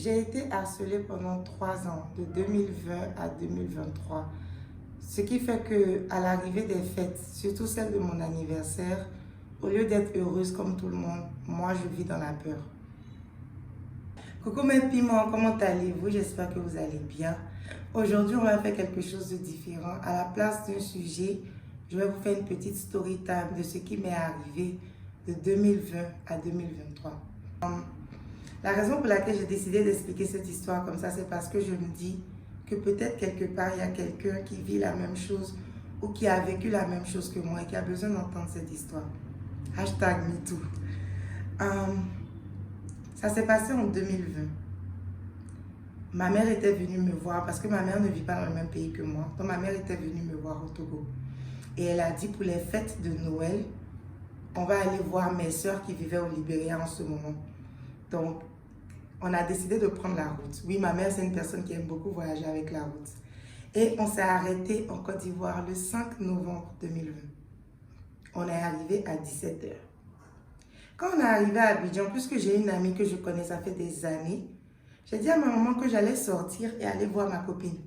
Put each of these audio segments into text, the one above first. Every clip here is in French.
J'ai été harcelée pendant 3 ans, de 2020 à 2023. Ce qui fait que à l'arrivée des fêtes, surtout celle de mon anniversaire, au lieu d'être heureuse comme tout le monde, moi je vis dans la peur. Coucou mes piments, comment allez-vous? J'espère que vous allez bien. Aujourd'hui, on va faire quelque chose de différent. À la place d'un sujet, je vais vous faire une petite story time de ce qui m'est arrivé de 2020 à 2023. La raison pour laquelle j'ai décidé d'expliquer cette histoire comme ça, c'est parce que je me dis que peut-être quelque part, il y a quelqu'un qui vit la même chose ou qui a vécu la même chose que moi et qui a besoin d'entendre cette histoire. Hashtag MeToo. Ça s'est passé en 2020. Ma mère était venue me voir parce que ma mère ne vit pas dans le même pays que moi. Donc ma mère était venue me voir au Togo. Et elle a dit pour les fêtes de Noël, on va aller voir mes soeurs qui vivaient au Libéria en ce moment. Donc, on a décidé de prendre la route. Oui, ma mère, c'est une personne qui aime beaucoup voyager avec la route. Et on s'est arrêté en Côte d'Ivoire le 5 novembre 2020. On est arrivé à 17 h. Quand on est arrivé à Abidjan, puisque j'ai une amie que je connais, ça fait des années, j'ai dit à ma maman que j'allais sortir et aller voir ma copine.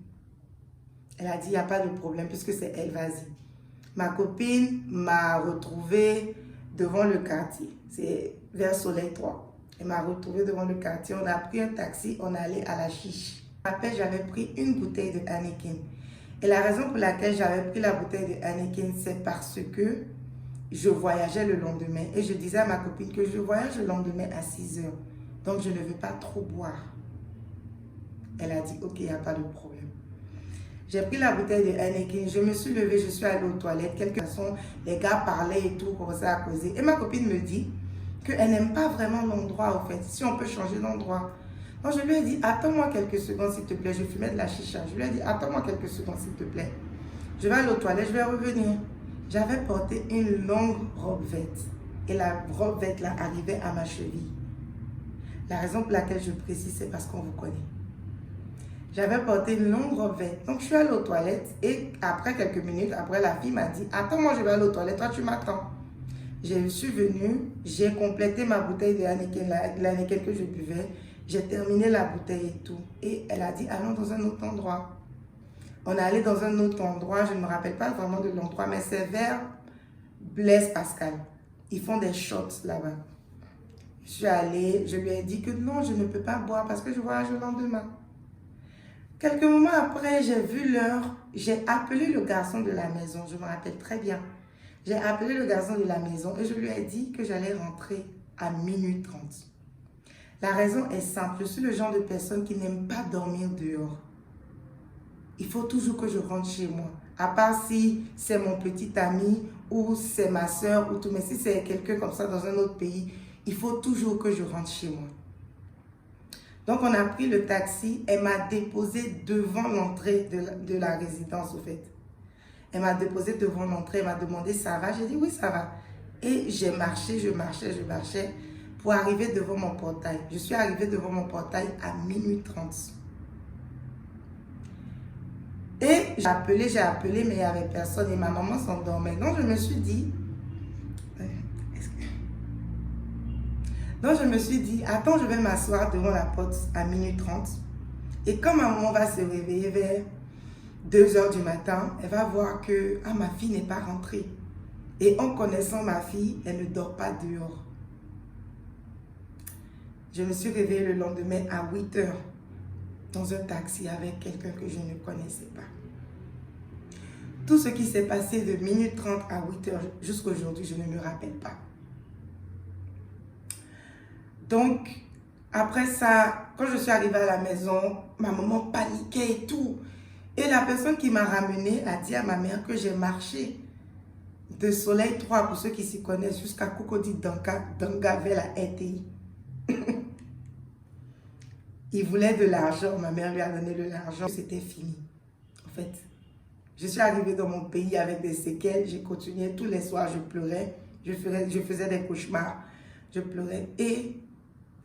Elle a dit, il n'y a pas de problème, puisque c'est elle, vas-y. Ma copine m'a retrouvée devant le quartier. C'est vers Soleil 3. Elle m'a retrouvée devant le quartier. On a pris un taxi, on est allé à la chiche. Après, j'avais pris une bouteille de Heineken. Et la raison pour laquelle j'avais pris la bouteille de Heineken, c'est parce que je voyageais le lendemain. Et je disais à ma copine que je voyage le lendemain à 6 h. Donc, je ne veux pas trop boire. Elle a dit, ok, il n'y a pas de problème. J'ai pris la bouteille de Heineken, je me suis levée, je suis allée aux toilettes. Quelques façons, les gars parlaient et tout, commençaient à causer. Et ma copine me dit qu'elle n'aime pas vraiment l'endroit, en fait, si on peut changer d'endroit. Donc je lui ai dit, attends-moi quelques secondes, s'il te plaît. Je fumais de la chicha. Je lui ai dit, attends-moi quelques secondes, s'il te plaît. Je vais aller aux toilettes, je vais revenir. J'avais porté une longue robe verte. Et la robe verte, là, arrivait à ma cheville. La raison pour laquelle je précise, c'est parce qu'on vous connaît. J'avais porté une longue robe verte. Donc, je suis allée aux toilettes et après quelques minutes, après, la fille m'a dit, attends, moi, je vais aller aux toilettes, toi, tu m'attends. Je suis venue, j'ai complété ma bouteille de l'Heineken que je buvais. J'ai terminé la bouteille et tout. Et elle a dit, allons dans un autre endroit. On est allé dans un autre endroit, je ne me rappelle pas vraiment de l'endroit, mais c'est vers Blaise Pascal. Ils font des shots là-bas. Je suis allée, je lui ai dit que non, je ne peux pas boire parce que je voyage le lendemain. Quelques moments après, j'ai vu l'heure, j'ai appelé le garçon de la maison, je me rappelle très bien. J'ai appelé le garçon de la maison et je lui ai dit que j'allais rentrer à 12h30. La raison est simple, je suis le genre de personne qui n'aime pas dormir dehors. Il faut toujours que je rentre chez moi, à part si c'est mon petit ami ou c'est ma soeur ou tout, mais si c'est quelqu'un comme ça dans un autre pays, il faut toujours que je rentre chez moi. Donc, on a pris le taxi. Elle m'a déposé devant l'entrée de la résidence, au fait. Elle m'a déposé devant l'entrée. Elle m'a demandé, ça va? J'ai dit, oui, ça va. Et j'ai marché, je marchais pour arriver devant mon portail. Je suis arrivée devant mon portail à 12h30. Et j'ai appelé, mais il n'y avait personne. Et ma maman s'endormait. Donc, je me suis dit, attends, je vais m'asseoir devant la porte à 12h30. Et quand ma maman va se réveiller vers 2 h du matin, elle va voir que ma fille n'est pas rentrée. Et en connaissant ma fille, elle ne dort pas dehors. Je me suis réveillée le lendemain à 8 h dans un taxi avec quelqu'un que je ne connaissais pas. Tout ce qui s'est passé de 12h30 à 8 h jusqu'à aujourd'hui, je ne me rappelle pas. Donc, après ça, quand je suis arrivée à la maison, ma maman paniquait et tout. Et la personne qui m'a ramenée a dit à ma mère que j'ai marché de Soleil 3, pour ceux qui s'y connaissent, jusqu'à Cocody Danga vers la RTI. Il voulait de l'argent, ma mère lui a donné de l'argent. C'était fini. En fait, je suis arrivée dans mon pays avec des séquelles. J'ai continué tous les soirs, je pleurais. Je faisais des cauchemars. Je pleurais. Et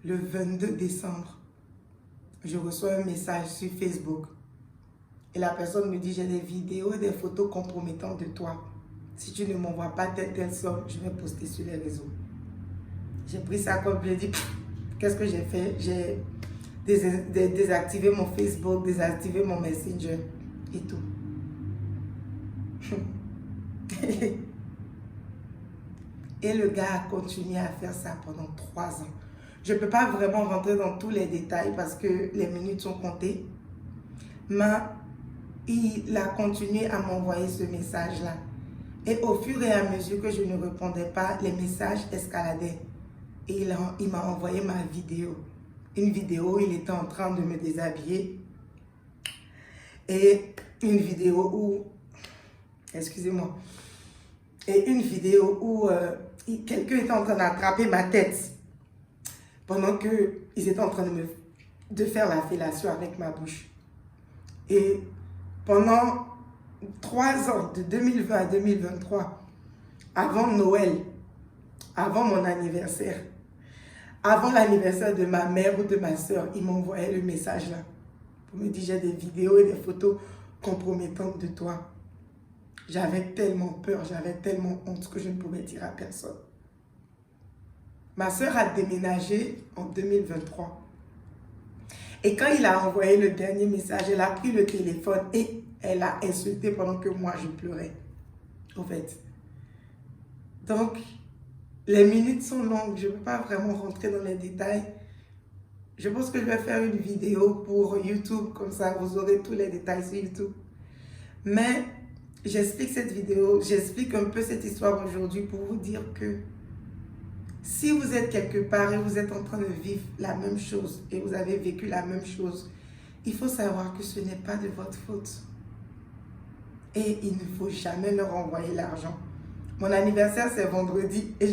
le 22 décembre, je reçois un message sur Facebook. Et la personne me dit, j'ai des vidéos et des photos compromettantes de toi. Si tu ne m'envoies pas telle somme, je vais poster sur les réseaux. J'ai pris ça comme je l'ai dit, qu'est-ce que j'ai fait? J'ai désactiver mon Facebook, désactiver mon Messenger et tout. Et le gars a continué à faire ça pendant 3 ans. Je ne peux pas vraiment rentrer dans tous les détails parce que les minutes sont comptées. Mais il a continué à m'envoyer ce message-là. Et au fur et à mesure que je ne répondais pas, les messages escaladaient. Et il m'a envoyé ma vidéo. Une vidéo où il était en train de me déshabiller. Et une vidéo où... Excusez-moi. Et une vidéo où quelqu'un était en train d'attraper ma tête. Pendant qu'ils étaient en train de faire la fellation avec ma bouche. Et pendant 3 ans, de 2020 à 2023, avant Noël, avant mon anniversaire, avant l'anniversaire de ma mère ou de ma soeur, il m'envoyait le message là. Pour me dire, j'ai des vidéos et des photos compromettantes de toi. J'avais tellement peur, j'avais tellement honte que je ne pouvais dire à personne. Ma soeur a déménagé en 2023. Et quand il a envoyé le dernier message, elle a pris le téléphone et elle a insulté pendant que moi je pleurais. Au fait. Donc, les minutes sont longues. Je ne peux pas vraiment rentrer dans les détails. Je pense que je vais faire une vidéo pour YouTube. Comme ça, vous aurez tous les détails sur YouTube. Mais j'explique cette vidéo, j'explique un peu cette histoire aujourd'hui pour vous dire que si vous êtes quelque part et vous êtes en train de vivre la même chose et vous avez vécu la même chose, il faut savoir que ce n'est pas de votre faute. Et il ne faut jamais leur envoyer l'argent. Mon anniversaire, c'est vendredi et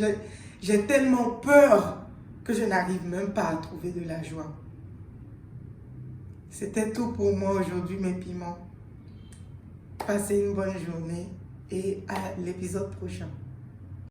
j'ai tellement peur que je n'arrive même pas à trouver de la joie. C'était tout pour moi aujourd'hui, mes piments. Passez une bonne journée et à l'épisode prochain.